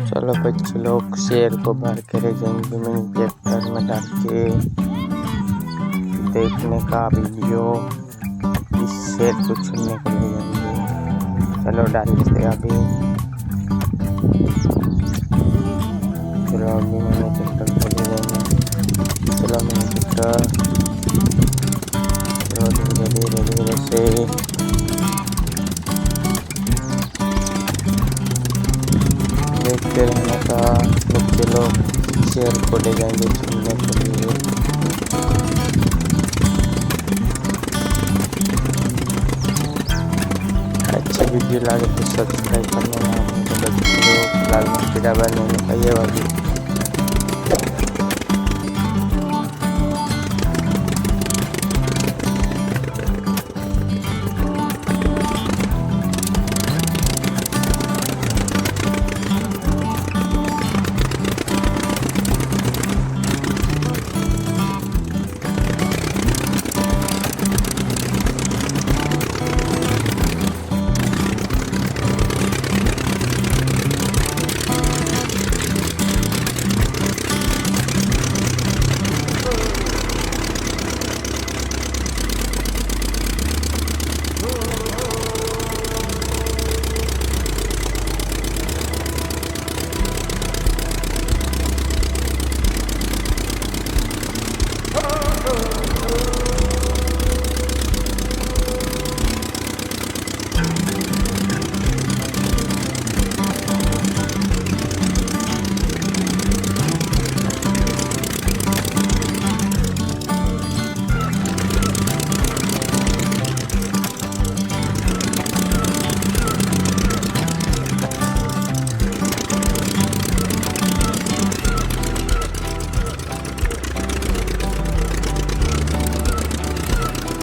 चलो बच्चे लोग शेर को बाहर करे जाएंगे मिनी ट्रैक्टर में डाल के देखने का वीडियो। इस शेर को छूने के लिए जाएंगे। चलो डाल देते अभी। चलो अभी मिनी ट्रैक्टर को ले जाएंगे। चलो मिनी ट्रैक्टर धीरे धीरे धीरे से देखते रहने का। बच्चे लोग शेर को ले जाएंगे चुनने के लिए। अच्छा वीडियो लगे तो सब्सक्राइब करना। बच्चे लोग लाल घंटी दबाने का ये वाली